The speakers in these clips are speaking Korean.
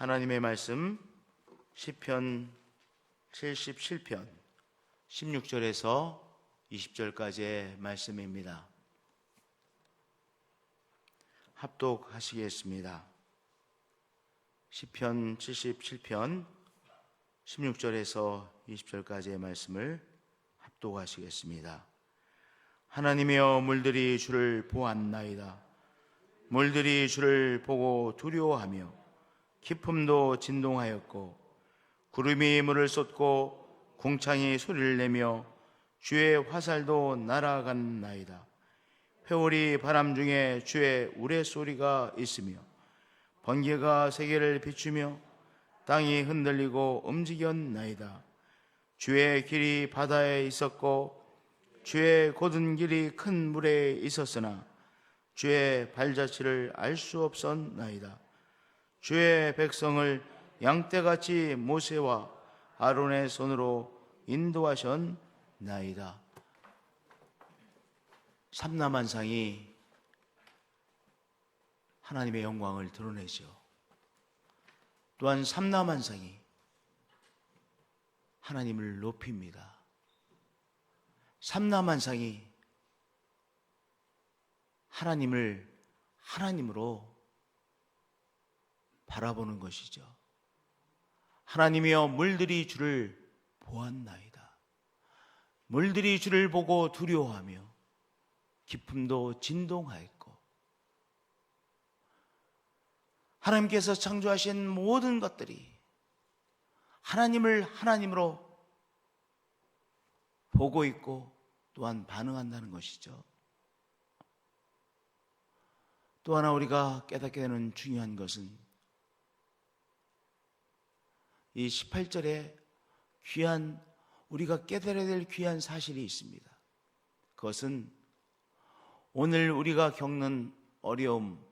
하나님의 말씀 시편 77편 16절에서 20절까지의 말씀입니다. 합독하시겠습니다. 시편 77편 16절에서 20절까지의 말씀을 합독하시겠습니다. 하나님이여, 물들이 주를 보았나이다. 물들이 주를 보고 두려워하며 깊음도 진동하였고, 구름이 물을 쏟고 궁창이 소리를 내며 주의 화살도 날아갔나이다. 회오리 바람 중에 주의 우레소리가 있으며 번개가 세계를 비추며 땅이 흔들리고 움직였나이다. 주의 길이 바다에 있었고 주의 곧은 길이 큰 물에 있었으나 주의 발자취를 알 수 없었나이다. 주의 백성을 양떼같이 모세와 아론의 손으로 인도하셨나이다. 삼라만상이 하나님의 영광을 드러내죠. 또한 삼라만상이 하나님을 높입니다. 삼라만상이 하나님을 하나님으로 바라보는 것이죠. 하나님이여, 물들이 주를 보았나이다. 물들이 주를 보고 두려워하며 깊음도 진동하였고, 하나님께서 창조하신 모든 것들이 하나님을 하나님으로 보고 있고 또한 반응한다는 것이죠. 또 하나 우리가 깨닫게 되는 중요한 것은 이 18절에 우리가 깨달아야 될 귀한 사실이 있습니다. 그것은 오늘 우리가 겪는 어려움,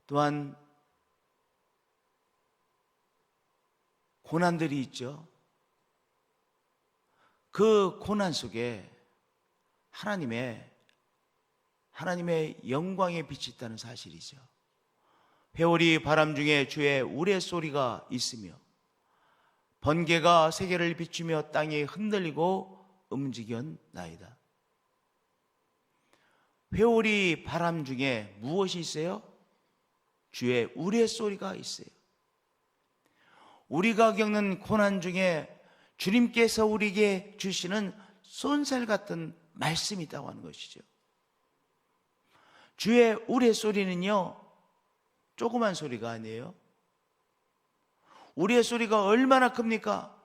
또한 고난들이 있죠. 그 고난 속에 하나님의 영광의 빛이 있다는 사실이죠. 회오리 바람 중에 주의 우레소리가 있으며 번개가 세계를 비추며 땅이 흔들리고 움직였나이다. 회오리 바람 중에 무엇이 있어요? 주의 우레소리가 있어요. 우리가 겪는 고난 중에 주님께서 우리에게 주시는 쏜살 같은 말씀이 있다고 하는 것이죠. 주의 우레소리는요, 조그만 소리가 아니에요. 우리의 소리가 얼마나 큽니까?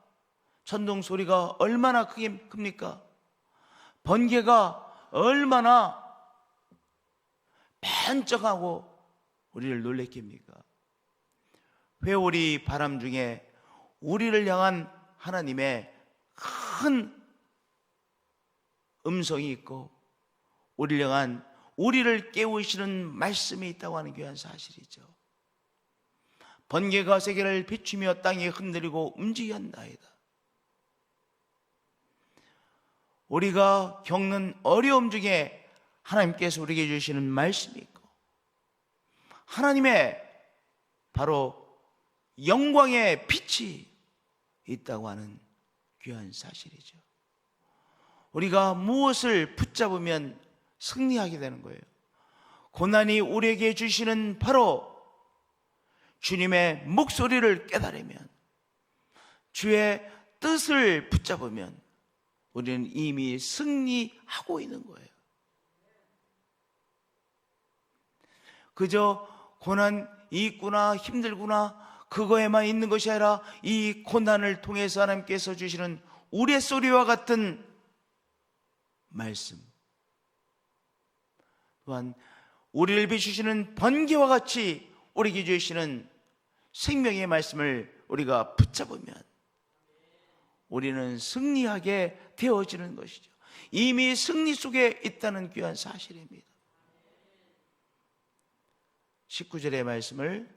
천둥 소리가 얼마나 큽니까? 번개가 얼마나 반짝하고 우리를 놀래게 합니까? 회오리 바람 중에 우리를 향한 하나님의 큰 음성이 있고 우리를 깨우시는 말씀이 있다고 하는 귀한 사실이죠. 번개가 세계를 비추며 땅이 흔들리고 움직였나이다. 우리가 겪는 어려움 중에 하나님께서 우리에게 주시는 말씀이 있고 하나님의 바로 영광의 빛이 있다고 하는 귀한 사실이죠. 우리가 무엇을 붙잡으면 승리하게 되는 거예요. 고난이 우리에게 주시는 바로 주님의 목소리를 깨달으면, 주의 뜻을 붙잡으면 우리는 이미 승리하고 있는 거예요. 그저 고난이 있구나, 힘들구나, 그거에만 있는 것이 아니라 이 고난을 통해서 하나님께서 주시는 우레소리와 같은 말씀, 또한 우리를 비추시는 번개와 같이 우리에게 주시는 생명의 말씀을 우리가 붙잡으면 우리는 승리하게 되어지는 것이죠. 이미 승리 속에 있다는 귀한 사실입니다. 19절의 말씀을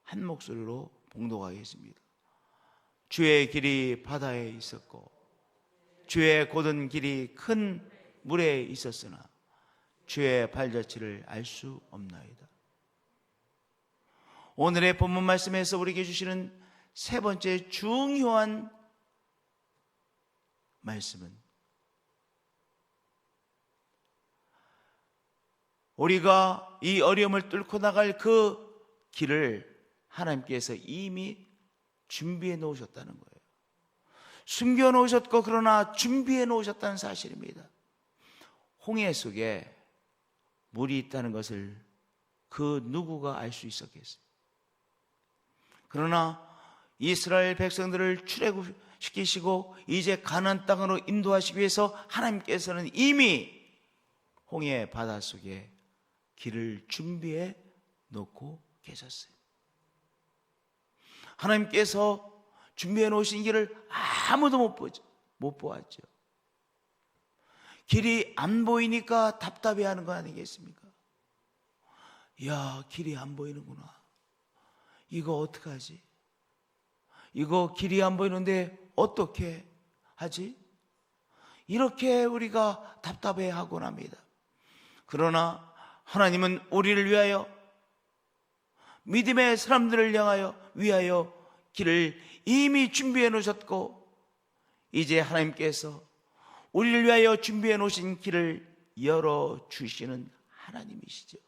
한 목소리로 봉독하겠습니다. 주의 길이 바다에 있었고 주의 곧은 길이 큰 물에 있었으나 주의 발자취를 알 수 없나이다. 오늘의 본문 말씀에서 우리에게 주시는 세 번째 중요한 말씀은 우리가 이 어려움을 뚫고 나갈 그 길을 하나님께서 이미 준비해 놓으셨다는 거예요. 숨겨 놓으셨고 그러나 준비해 놓으셨다는 사실입니다. 홍해 속에 물이 있다는 것을 그 누구가 알 수 있었겠어요? 그러나 이스라엘 백성들을 출애굽시키시고 이제 가나안 땅으로 인도하시기 위해서 하나님께서는 이미 홍해 바다 속에 길을 준비해 놓고 계셨어요. 하나님께서 준비해 놓으신 길을 아무도 못 보았죠. 길이 안 보이니까 답답해하는 거 아니겠습니까? 야, 길이 안 보이는구나. 이거 어떡하지? 이거 길이 안 보이는데 어떻게 하지? 이렇게 우리가 답답해하곤 합니다. 그러나 하나님은 우리를 위하여, 믿음의 사람들을 위하여 길을 이미 준비해 놓으셨고 이제 하나님께서 우리를 위하여 준비해 놓으신 길을 열어주시는 하나님이시죠.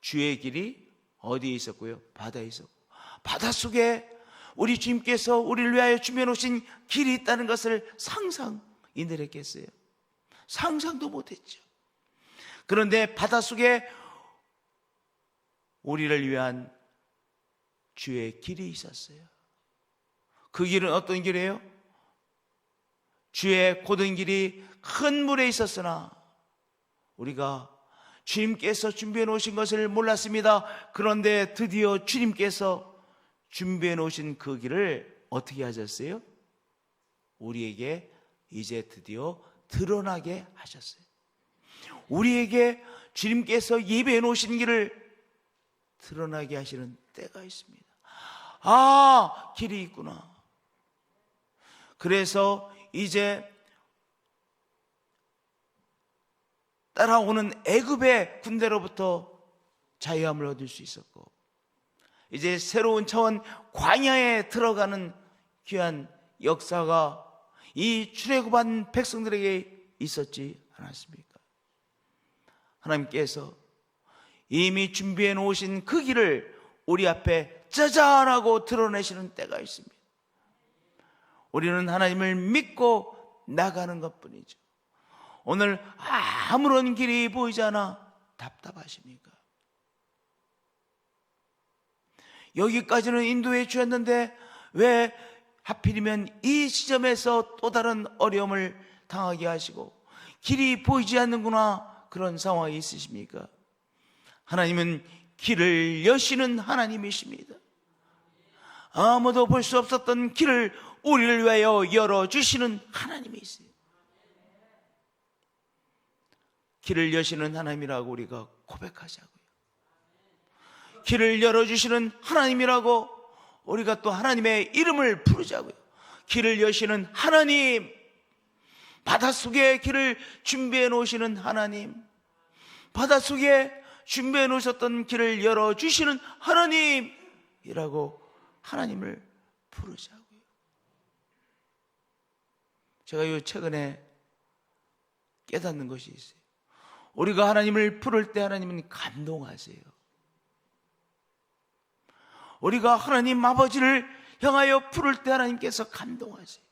주의 길이 어디에 있었고요? 바다에 있었고, 바닷속에 우리 주님께서 우리를 위하여 준비해 놓으신 길이 있다는 것을 상상인들 했겠어요? 상상도 못했죠. 그런데 바닷속에 우리를 위한 주의 길이 있었어요. 그 길은 어떤 길이에요? 주의 고든 길이 큰 물에 있었으나 우리가 주님께서 준비해 놓으신 것을 몰랐습니다. 그런데 드디어 주님께서 준비해 놓으신 그 길을 어떻게 하셨어요? 우리에게 이제 드디어 드러나게 하셨어요. 우리에게 주님께서 예배해 놓으신 길을 드러나게 하시는 때가 있습니다. 아, 길이 있구나. 그래서 이제 따라오는 애굽의 군대로부터 자유함을 얻을 수 있었고, 이제 새로운 차원 광야에 들어가는 귀한 역사가 이 출애굽한 백성들에게 있었지 않았습니까? 하나님께서 이미 준비해 놓으신 그 길을 우리 앞에 짜잔 하고 드러내시는 때가 있습니다. 우리는 하나님을 믿고 나가는 것뿐이죠. 오늘 아무런 길이 보이지 않아 답답하십니까? 여기까지는 인도해 주셨는데 왜 하필이면 이 시점에서 또 다른 어려움을 당하게 하시고 길이 보이지 않는구나, 그런 상황이 있으십니까? 하나님은 길을 여시는 하나님이십니다. 아무도 볼 수 없었던 길을 우리를 위하여 열어주시는 하나님이 있어요. 길을 여시는 하나님이라고 우리가 고백하자고요. 길을 열어주시는 하나님이라고 우리가 또 하나님의 이름을 부르자고요. 길을 여시는 하나님, 바닷속에 길을 준비해 놓으시는 하나님, 바닷속에 준비해 놓으셨던 길을 열어주시는 하나님이라고 하나님을 부르자고요. 제가 요 최근에 깨닫는 것이 있어요. 우리가 하나님을 부를 때 하나님은 감동하세요. 우리가 하나님 아버지를 향하여 부를 때 하나님께서 감동하세요.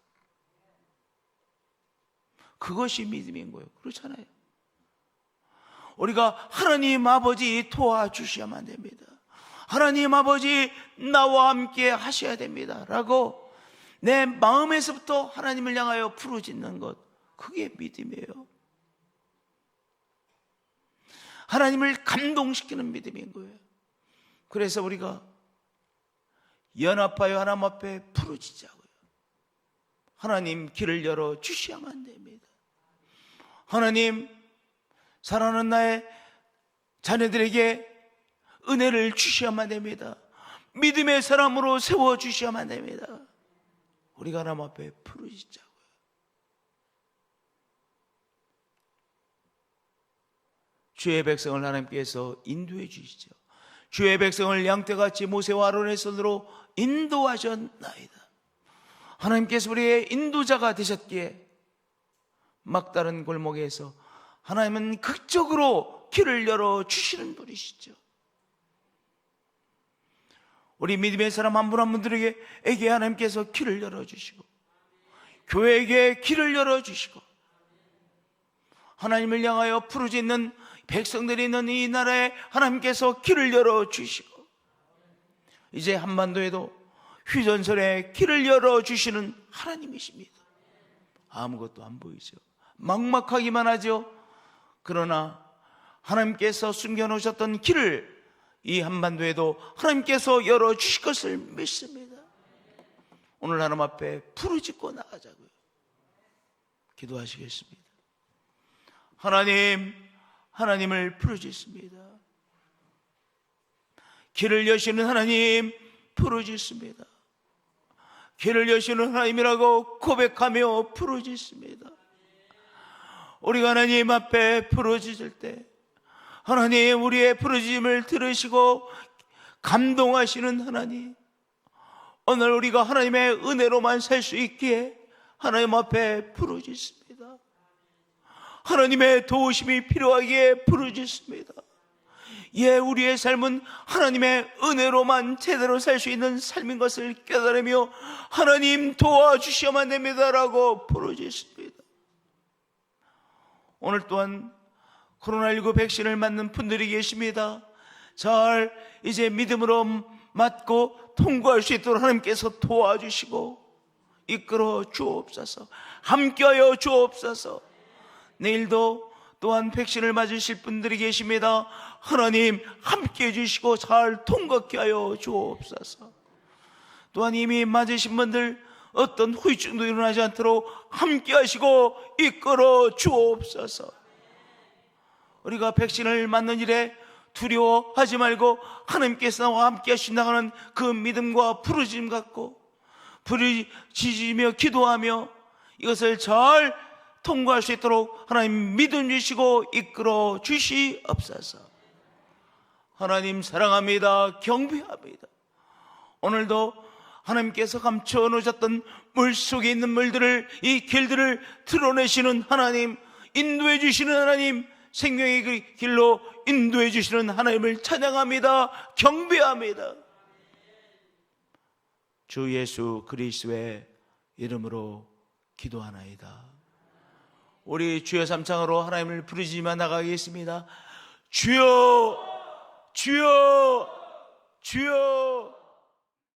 그것이 믿음인 거예요. 그렇잖아요. 우리가 하나님 아버지 도와주셔야만 됩니다. 하나님 아버지 나와 함께 하셔야 됩니다 라고 내 마음에서부터 하나님을 향하여 부르짖는 것, 그게 믿음이에요. 하나님을 감동시키는 믿음인 거예요. 그래서 우리가 연합하여 하나님 앞에 부르짖자고요. 하나님 길을 열어 주셔야만 됩니다. 하나님, 사랑하는 나의 자녀들에게 은혜를 주셔야만 됩니다. 믿음의 사람으로 세워주셔야만 됩니다. 우리가 하나님 앞에 부르짖자고요. 주의 백성을 하나님께서 인도해 주시죠. 주의 백성을 양떼같이 모세와 아론의 손으로 인도하셨나이다. 하나님께서 우리의 인도자가 되셨기에 막다른 골목에서 하나님은 극적으로 길을 열어주시는 분이시죠. 우리 믿음의 사람 한 분 한 분들에게 하나님께서 길을 열어주시고, 교회에게 길을 열어주시고, 하나님을 향하여 부르짖는 백성들이 있는 이 나라에 하나님께서 길을 열어주시고, 이제 한반도에도 휴전선에 길을 열어주시는 하나님이십니다. 아무것도 안 보이죠. 막막하기만 하죠. 그러나 하나님께서 숨겨놓으셨던 길을 이 한반도에도 하나님께서 열어주실 것을 믿습니다. 오늘 하나님 앞에 부르짖고 나가자고요. 기도하시겠습니다. 하나님을 부르짖습니다. 길을 여시는 하나님 부르짖습니다. 길을 여시는 하나님이라고 고백하며 부르짖습니다. 우리가 하나님 앞에 부르짖을 때 하나님 우리의 부르짖음을 들으시고 감동하시는 하나님, 오늘 우리가 하나님의 은혜로만 살 수 있기에 하나님 앞에 부르짖습니다. 하나님의 도우심이 필요하기에 부르짖습니다. 우리의 삶은 하나님의 은혜로만 제대로 살 수 있는 삶인 것을 깨달으며 하나님 도와주셔야만 됩니다라고 부르짖습니다. 오늘 또한 코로나19 백신을 맞는 분들이 계십니다. 잘 이제 믿음으로 맞고 통과할 수 있도록 하나님께서 도와주시고 이끌어 주옵소서. 함께하여 주옵소서. 내일도 또한 백신을 맞으실 분들이 계십니다. 하나님 함께해 주시고 잘 통과케 하여 주옵소서. 또한 이미 맞으신 분들 어떤 후유증도 일어나지 않도록 함께 하시고 이끌어 주옵소서. 우리가 백신을 맞는 일에 두려워하지 말고 하나님께서 나와 함께 하신다는 그 믿음과 부르짖음 갖고 부르짖으며 기도하며 이것을 잘 통과할 수 있도록 하나님 믿음 주시고 이끌어 주시옵소서. 하나님 사랑합니다. 경배합니다. 오늘도 하나님께서 감춰 놓으셨던 물속에 있는 물들을, 이 길들을 드러내시는 하나님, 인도해 주시는 하나님, 생명의 길로 인도해 주시는 하나님을 찬양합니다. 경배합니다. 주 예수 그리스도의 이름으로 기도하나이다. 우리 주여 삼창으로 하나님을 부르짖으며 나가겠습니다. 주여, 주여, 주여.